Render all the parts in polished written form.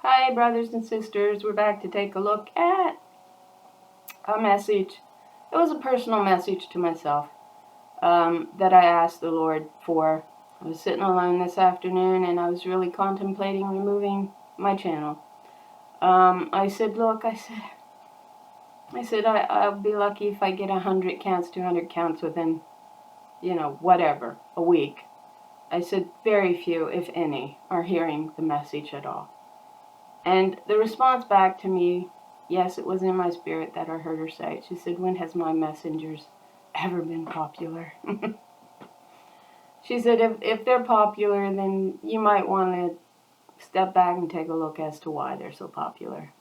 Hi, brothers and sisters. We're back to take a look at a message. It was a personal message to myself that I asked the Lord for. I was sitting alone this afternoon and I was really contemplating removing my channel. I said, look, I'll be lucky if I get 100 counts, 200 counts within, whatever, a week. I said, very few, if any, are hearing the message at all. And the response back to me, yes, it was in my spirit that I heard her say it. She said, when has my messengers ever been popular? She said, if they're popular, then you might want to step back and take a look as to why they're so popular.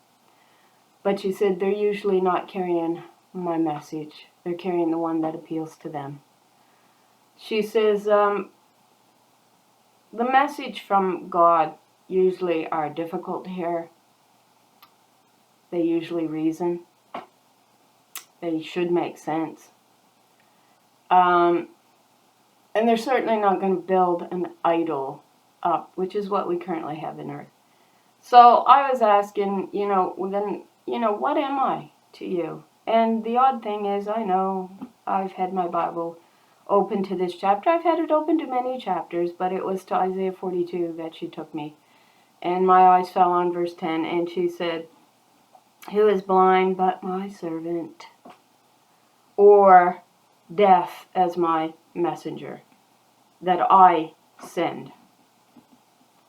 But she said, they're usually not carrying my message. They're carrying the one that appeals to them. She says, the message from God usually are difficult to hear. They usually reason. They should make sense. And they're certainly not going to build an idol up, which is what we currently have in earth. So I was asking, what am I to you? And the odd thing is, I know I've had my Bible open to this chapter. I've had it open to many chapters, but it was to Isaiah 42 that she took me. And my eyes fell on verse 10, and she said, who is blind but my servant, or deaf as my messenger, that I send?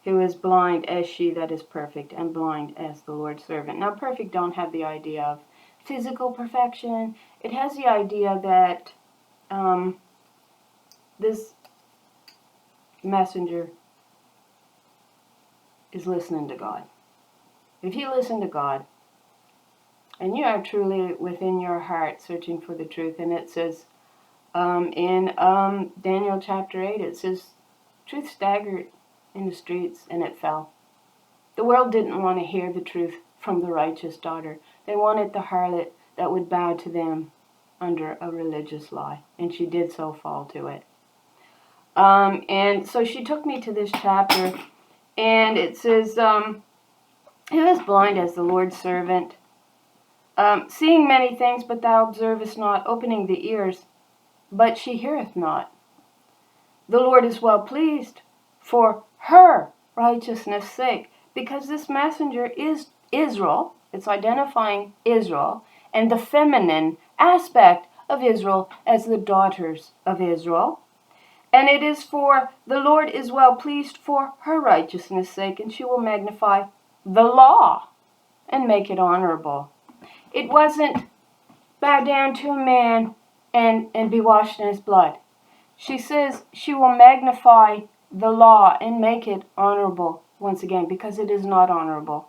Who is blind as she that is perfect, and blind as the Lord's servant. Now, perfect don't have the idea of physical perfection. It has the idea that this messenger is listening to God. If you listen to God, and you are truly within your heart searching for the truth, and it says in Daniel chapter 8, it says, truth staggered in the streets and it fell. The world didn't want to hear the truth from the righteous daughter. They wanted the harlot that would bow to them under a religious lie, and she did so fall to it. And so she took me to this chapter, and it says, who is blind as the Lord's servant, seeing many things, but thou observest not, opening the ears, but she heareth not. The Lord is well pleased for her righteousness' sake, because this messenger is Israel. It's identifying Israel and the feminine aspect of Israel as the daughters of Israel. And it is for the Lord is well pleased for her righteousness' sake, and she will magnify the law and make it honorable. It wasn't bow down to a man and be washed in his blood. She says she will magnify the law and make it honorable once again, because it is not honorable.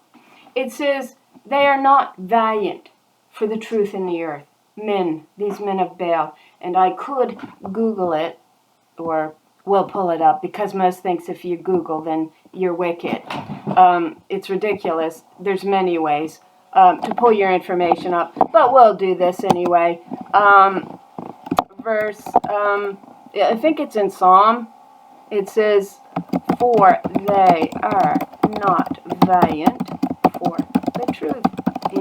It says they are not valiant for the truth in the earth. Men, these men of Baal. And I could Google it, or we'll pull it up, because most thinks if you Google, then you're wicked. It's ridiculous. There's many ways to pull your information up, but we'll do this anyway. Verse, I think it's in Psalm. It says, for they are not valiant for the truth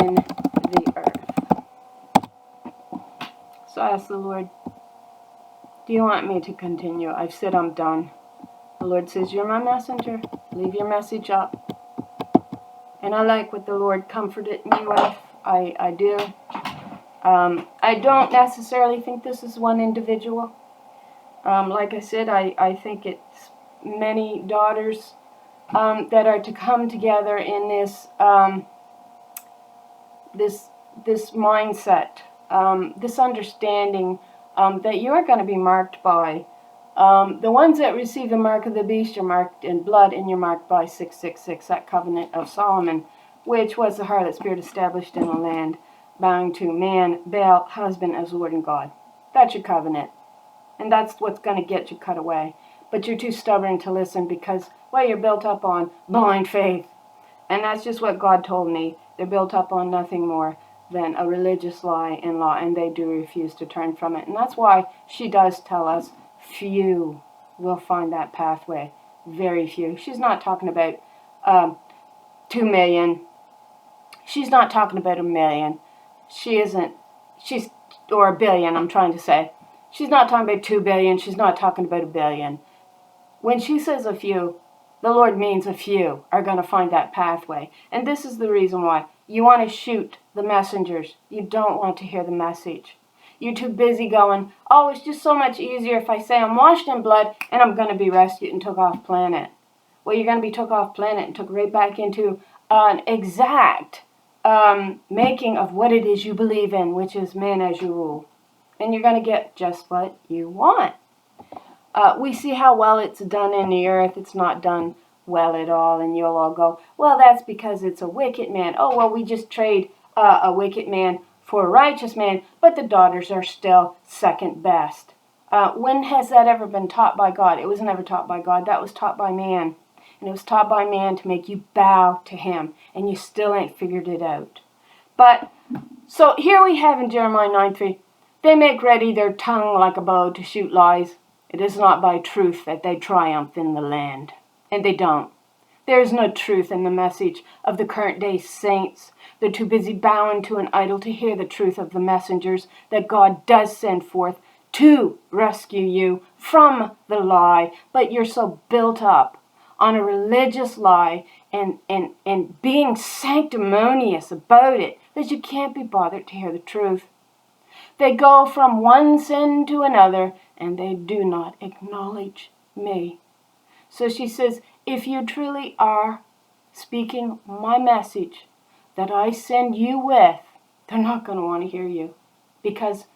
in the earth. So I asked the Lord, do you want me to continue? I've said I'm done. The Lord says, you're my messenger. Leave your message up. And I like what the Lord comforted me with. I do. I don't necessarily think this is one individual. Like I said, I think it's many daughters that are to come together in this this mindset, this understanding that you are going to be marked by. The ones that receive the mark of the beast are marked in blood, and you're marked by 666, that covenant of Solomon, which was the harlot spirit established in the land, bound to man, Baal, husband, as Lord and God. That's your covenant. And that's what's going to get you cut away. But you're too stubborn to listen because, well, you're built up on blind faith. And that's just what God told me. They're built up on nothing more than a religious lie and law, and they do refuse to turn from it. And that's why she does tell us few will find that pathway. Very few. She's not talking about 2 million. She's not talking about a million. She isn't. She's, or a billion, I'm trying to say. She's not talking about 2 billion. She's not talking about a billion. When she says a few, the Lord means a few are going to find that pathway. And this is the reason why. You want to shoot the messengers. You don't want to hear the message. You're too busy going, oh, it's just so much easier if I say I'm washed in blood and I'm going to be rescued and took off planet. Well, you're going to be took off planet and took right back into an exact making of what it is you believe in, which is man as you rule. And you're going to get just what you want. We see how well it's done in the earth. It's not done well at all. And you'll all go, well, that's because it's a wicked man. Oh, well, we just trade a wicked man for a righteous man, but the daughters are still second best. When has that ever been taught by God? It was never taught by God. That was taught by man. And it was taught by man to make you bow to him. And you still ain't figured it out. But, so here we have in Jeremiah 9:3, they make ready their tongue like a bow to shoot lies. It is not by truth that they triumph in the land. And they don't. There is no truth in the message of the current day saints. They're too busy bowing to an idol to hear the truth of the messengers that God does send forth to rescue you from the lie. But you're so built up on a religious lie and being sanctimonious about it that you can't be bothered to hear the truth. They go from one sin to another, and they do not acknowledge me. So she says, if you truly are speaking my message that I send you with, they're not going to want to hear you because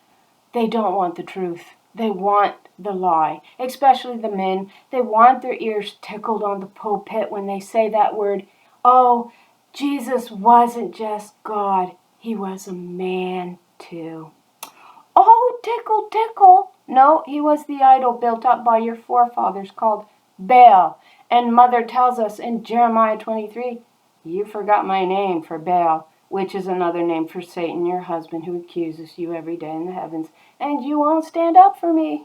they don't want the truth. They want the lie, especially the men. They want their ears tickled on the pulpit when they say that word. Oh, Jesus wasn't just God. He was a man too. Oh, tickle, tickle. No, he was the idol built up by your forefathers called Baal. And Mother tells us in Jeremiah 23, you forgot my name for Baal, which is another name for Satan, your husband, who accuses you every day in the heavens. And you won't stand up for me.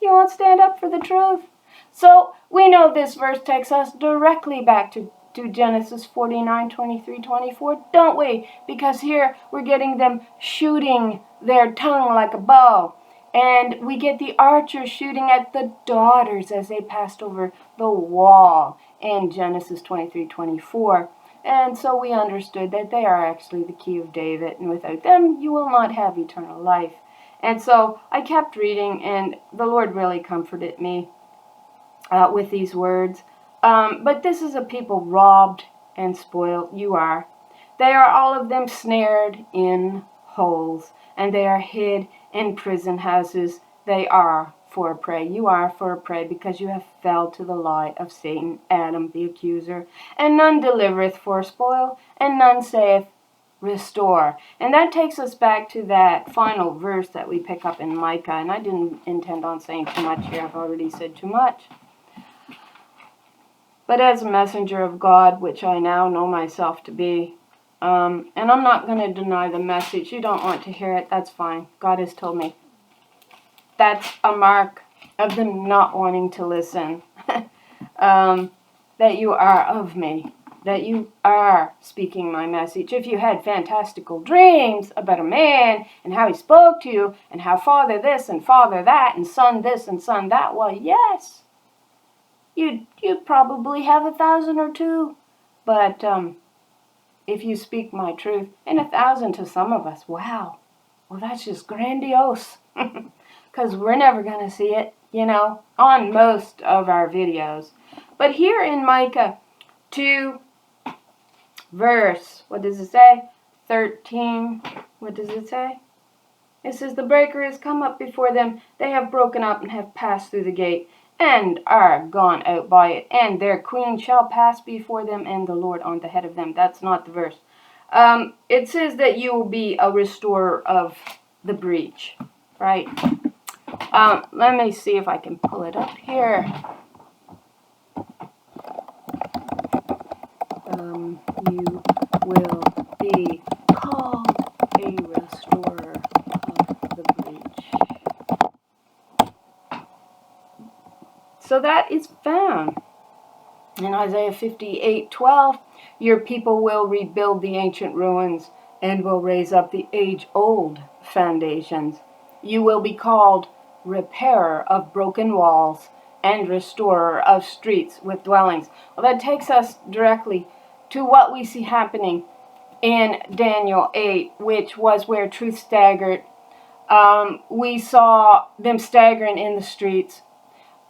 You won't stand up for the truth. So we know this verse takes us directly back to Genesis 49, 23, 24, don't we? Because here we're getting them shooting their tongue like a bow. And we get the archers shooting at the daughters as they passed over the wall in Genesis 23, 24. And so we understood that they are actually the key of David, and without them you will not have eternal life. And so I kept reading, and the Lord really comforted me with these words. But this is a people robbed and spoiled. You are. They are all of them snared in holes, and they are hid in prison houses. They are for a prey. You are for a prey, because you have fell to the lie of Satan, Adam, the accuser. And none delivereth for spoil, and none saith, restore. And that takes us back to that final verse that we pick up in Micah. And I didn't intend on saying too much here. I've already said too much. But as a messenger of God, which I now know myself to be, and I'm not going to deny the message. You don't want to hear it, that's fine. God has told me. That's a mark of them not wanting to listen. That you are of me. That you are speaking my message. If you had fantastical dreams about a man and how he spoke to you and how father this and father that and son this and son that, well, yes. You'd probably have 1,000 or 2. But if you speak my truth, and 1,000 to some of us, wow. Well, that's just grandiose. Because we're never going to see it, on most of our videos. But here in Micah 2, verse, what does it say? 13, what does it say? It says, the breaker has come up before them. They have broken up and have passed through the gate, and are gone out by it, and their queen shall pass before them, and the Lord on the head of them. That's not the verse. It says that you will be a restorer of the breach, right? Let me see if I can pull it up here. You will be called a restorer of the breach. So that is found In Isaiah 58:12, your people will rebuild the ancient ruins and will raise up the age-old foundations. You will be called repairer of broken walls and restorer of streets with dwellings. Well, that takes us directly to what we see happening in Daniel 8, which was where truth staggered. We saw them staggering in the streets.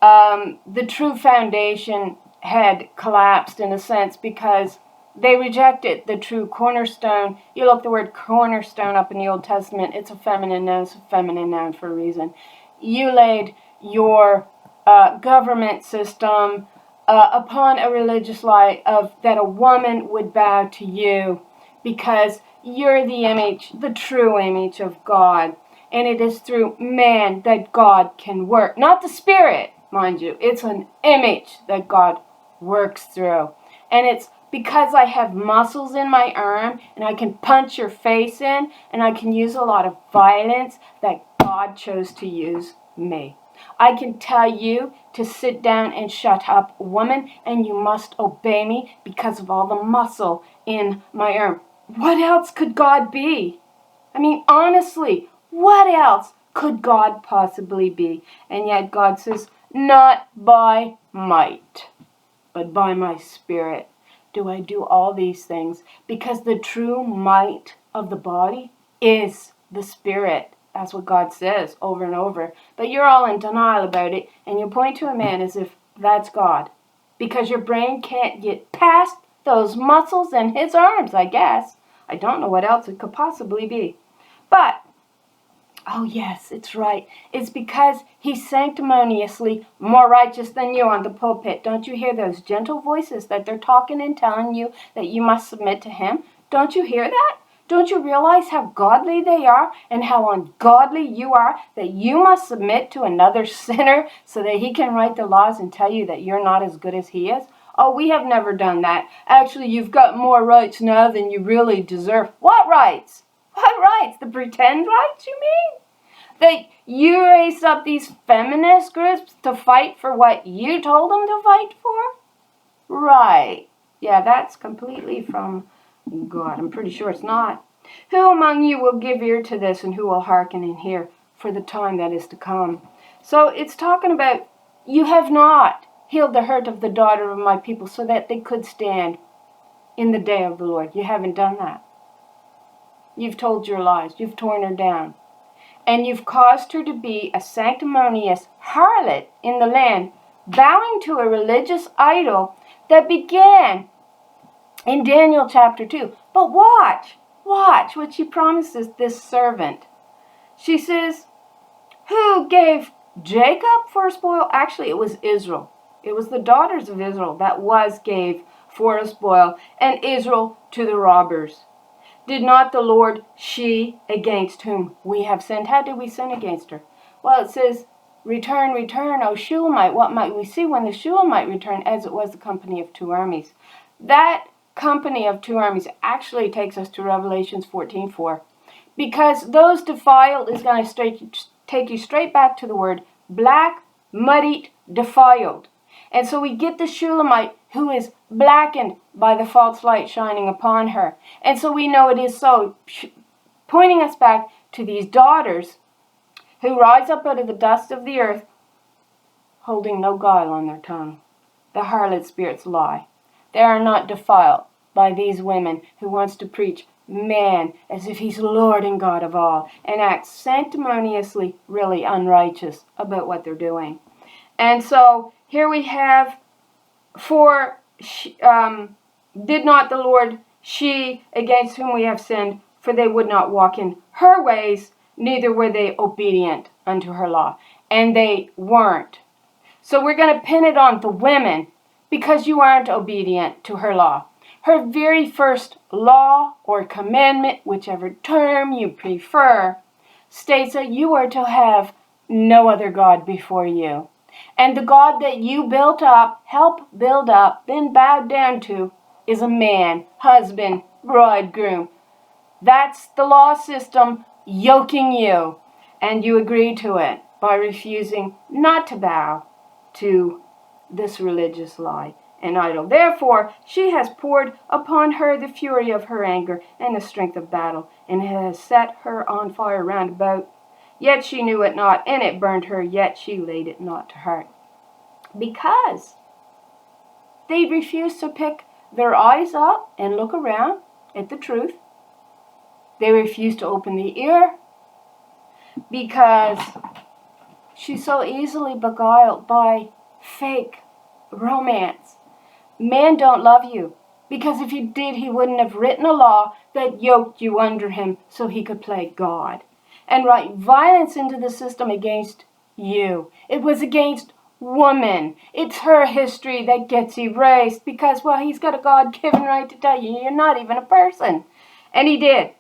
The true foundation had collapsed in a sense because they rejected the true cornerstone. You look the word cornerstone up in the Old Testament, it's a feminine noun. It's a feminine noun for a reason. You laid your government system upon a religious lie of that a woman would bow to you because you're the image, the true image of God. And it is through man that God can work. Not the spirit, mind you. It's an image that God works through. And it's because I have muscles in my arm and I can punch your face in and I can use a lot of violence that God chose to use me. I can tell you to sit down and shut up, woman, and you must obey me because of all the muscle in my arm. What else could God be? I mean, honestly, what else could God possibly be? And yet God says, not by might, but by my spirit do I do all these things. Because the true might of the body is the spirit. That's what God says over and over. But you're all in denial about it, and you point to a man as if that's God. Because your brain can't get past those muscles in his arms, I guess. I don't know what else it could possibly be. But, oh yes, it's right. It's because he's sanctimoniously more righteous than you on the pulpit. Don't you hear those gentle voices that they're talking and telling you that you must submit to him? Don't you hear that? Don't you realize how godly they are and how ungodly you are, that you must submit to another sinner so that he can write the laws and tell you that you're not as good as he is? Oh, we have never done that. Actually, you've got more rights now than you really deserve. What rights? What rights? The pretend rights, you mean? That you raised up these feminist groups to fight for what you told them to fight for? Right. Yeah, that's completely from God. I'm pretty sure it's not. Who among you will give ear to this, and who will hearken and hear for the time that is to come? So it's talking about you have not healed the hurt of the daughter of my people so that they could stand in the day of the Lord. You haven't done that. You've told your lies. You've torn her down. And you've caused her to be a sanctimonious harlot in the land, bowing to a religious idol that began in Daniel chapter 2. But watch what she promises this servant. She says, who gave Jacob for a spoil? Actually, it was Israel. It was the daughters of Israel that gave for a spoil, and Israel to the robbers. Did not the Lord, she against whom we have sinned? How did we sin against her? Well, it says, return, return, O Shulamite. What might we see when the Shulamite returned, as it was the company of two armies? That company of two armies actually takes us to Revelations 14:4. Because those defiled is going to take you straight back to the word black, muddied, defiled. And so we get the Shulamite who is blackened by the false light shining upon her. And so we know it is so, pointing us back to these daughters who rise up out of the dust of the earth, holding no guile on their tongue. The harlot spirits lie. They are not defiled by these women who wants to preach man as if he's Lord and God of all, and act sanctimoniously really unrighteous about what they're doing. And so here we have, did not the Lord, she against whom we have sinned, for they would not walk in her ways, neither were they obedient unto her law. And they weren't. So we're going to pin it on the women because you aren't obedient to her law. Her very first law or commandment, whichever term you prefer, states that you are to have no other God before you. And the God that you built up, help build up, then bowed down to, is a man, husband, bridegroom. That's the law system yoking you. And you agree to it by refusing not to bow to this religious lie an idol. Therefore, she has poured upon her the fury of her anger and the strength of battle, and has set her on fire round about. Yet she knew it not, and it burned her, yet she laid it not to heart. Because they refused to pick their eyes up and look around at the truth. They refused to open the ear, because she's so easily beguiled by fake romance. Man don't love you, because if he did, he wouldn't have written a law that yoked you under him so he could play God and write violence into the system against you. It was against woman. It's her history that gets erased because, well, he's got a God-given right to tell you you're not even a person. And he did.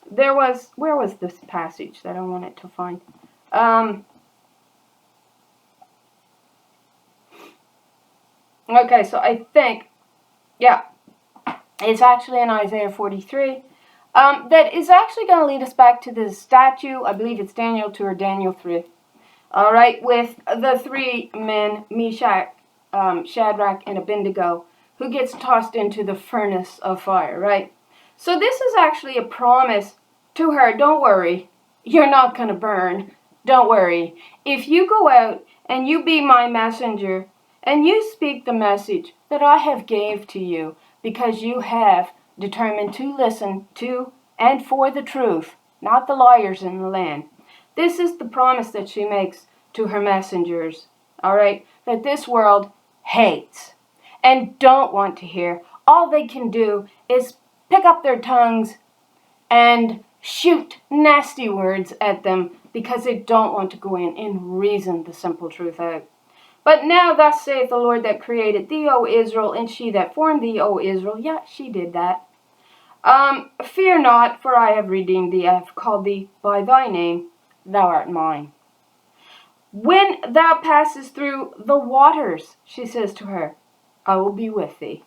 There was, where was this passage that I wanted to find? Okay, so I think, yeah, it's actually in Isaiah 43. That is actually going to lead us back to the statue. I believe it's Daniel 2 or Daniel 3. All right, with the three men, Meshach, Shadrach, and Abednego, who gets tossed into the furnace of fire, right? So this is actually a promise to her. Don't worry, you're not going to burn. Don't worry. If you go out and you be my messenger and you speak the message that I have gave to you, because you have determined to listen to and for the truth, not the liars in the land. This is the promise that she makes to her messengers, all right, that this world hates and don't want to hear. All they can do is pick up their tongues and shoot nasty words at them because they don't want to go in and reason the simple truth out. But now thus saith the Lord that created thee, O Israel, and she that formed thee, O Israel. Yeah, she did that. Fear not, for I have redeemed thee. I have called thee by thy name. Thou art mine. When thou passest through the waters, she says to her, I will be with thee.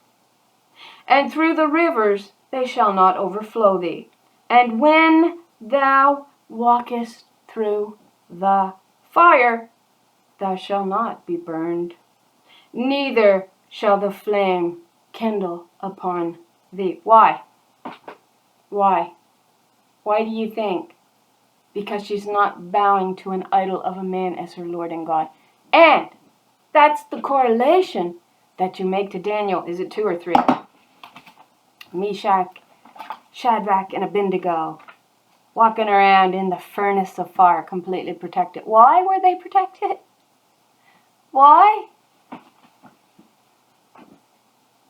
And through the rivers, they shall not overflow thee. And when thou walkest through the fire, thou shalt not be burned, neither shall the flame kindle upon thee. Why? Why? Why do you think? Because she's not bowing to an idol of a man as her Lord and God. And that's the correlation that you make to Daniel. Is it 2 or 3? Meshach, Shadrach, and Abednego walking around in the furnace of fire, completely protected. Why were they protected? Why?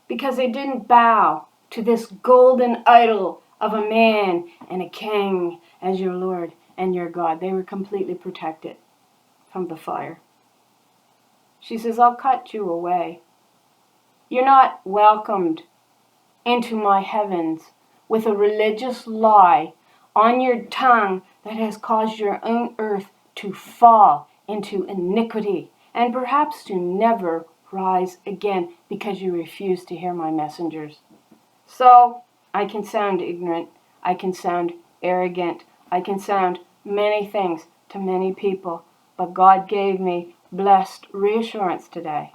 Because they didn't bow to this golden idol of a man and a king as your Lord and your God. They were completely protected from the fire. She says, I'll cut you away. You're not welcomed into my heavens with a religious lie on your tongue that has caused your own earth to fall into iniquity and perhaps to never rise again because you refuse to hear my messengers. So I can sound ignorant, I can sound arrogant, I can sound many things to many people, but God gave me blessed reassurance today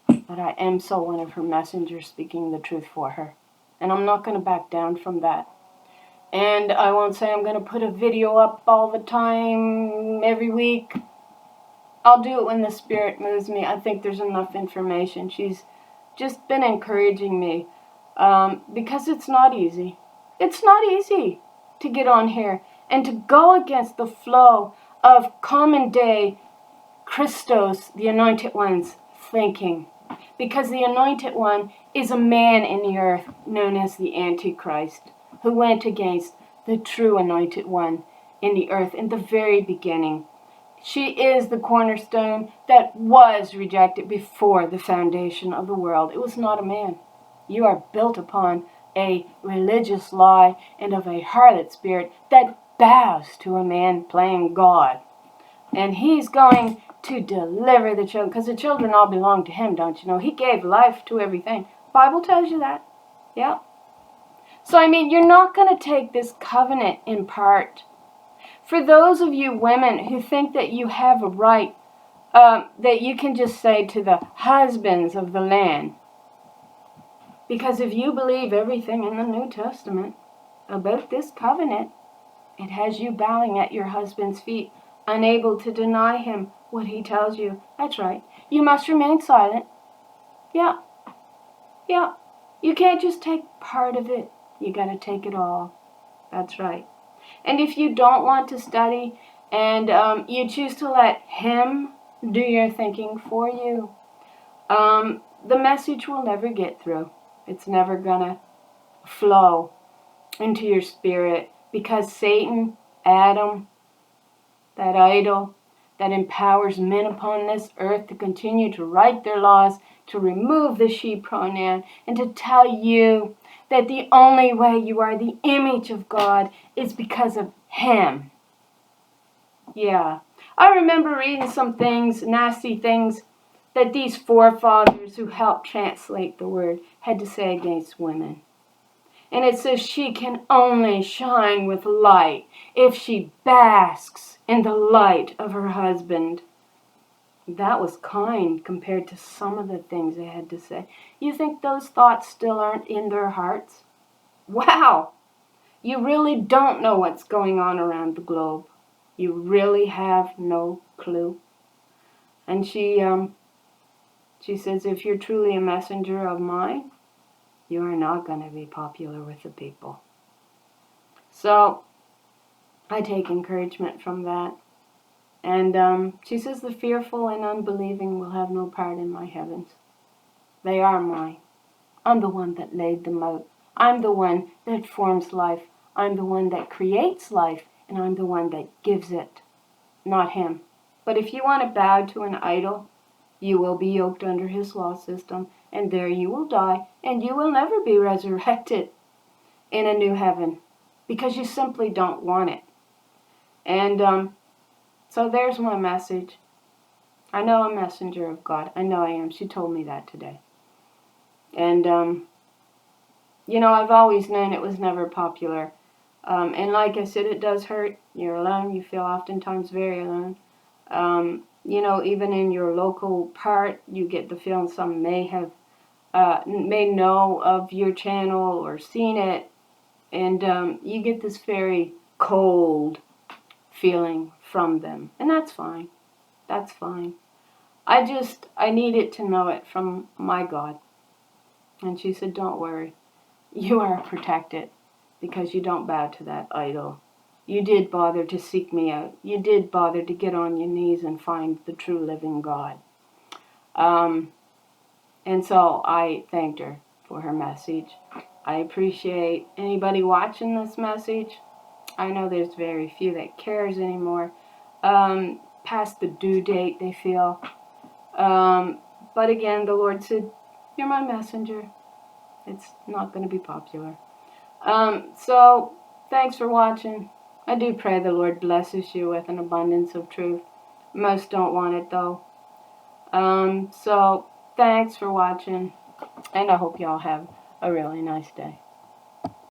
that I am so one of her messengers speaking the truth for her. And I'm not going to back down from that. And I won't say I'm going to put a video up all the time, every week. I'll do it when the Spirit moves me. I think there's enough information. She's just been encouraging me because it's not easy. It's not easy to get on here and to go against the flow of common day Christos, the Anointed One's thinking. Because the Anointed One is a man in the earth known as the Antichrist, who went against the true Anointed One in the earth in the very beginning. She is the cornerstone that was rejected before the foundation of the world. It was not a man. You are built upon a religious lie and of a harlot spirit that bows to a man playing God. And he's going to deliver the children, because the children all belong to him, don't you know? He gave life to everything. Bible tells you that. Yeah. So, I mean, you're not going to take this covenant in part. For those of you women who think that you have a right that you can just say to the husbands of the land. Because if you believe everything in the New Testament about this covenant, it has you bowing at your husband's feet, unable to deny him what he tells you. That's right. You must remain silent. Yeah. You can't just take part of it. You got to take it all. That's right. And if you don't want to study and you choose to let him do your thinking for you, the message will never get through. It's never gonna flow into your spirit, because Satan, Adam, that idol that empowers men upon this earth to continue to write their laws, to remove the she pronoun, and to tell you that the only way you are the image of God is because of him. Yeah. I remember reading some things, nasty things, that these forefathers who helped translate the word had to say against women. And it says she can only shine with light if she basks in the light of her husband. That was kind compared to some of the things they had to say. You think those thoughts still aren't in their hearts? Wow! You really don't know what's going on around the globe. You really have no clue. And she says, if you're truly a messenger of mine, you are not going to be popular with the people. So, I take encouragement from that. And she says, the fearful and unbelieving will have no part in my heavens. They are mine. I'm the one that laid them out. I'm the one that forms life. I'm the one that creates life. And I'm the one that gives it, not him. But if you want to bow to an idol, you will be yoked under his law system, and there you will die, and you will never be resurrected in a new heaven, because you simply don't want it. And so there's my message. I know I'm a messenger of God. I know I am. She told me that today. And, I've always known it was never popular. And like I said, it does hurt. You're alone. You feel oftentimes very alone. Even in your local part, you get the feeling some may know of your channel or seen it, and you get this very cold feeling from them, and that's fine. That's fine. I needed to know it from my God. And she said, don't worry. You are protected because you don't bow to that idol. You did bother to seek me out. You did bother to get on your knees and find the true living God. And so I thanked her for her message. I appreciate anybody watching this message. I know there's very few that cares anymore. Past the due date, they feel. But again, the Lord said, you're my messenger. It's not going to be popular. So, thanks for watching. I do pray the Lord blesses you with an abundance of truth. Most don't want it, though. So, thanks for watching, and I hope y'all have a really nice day.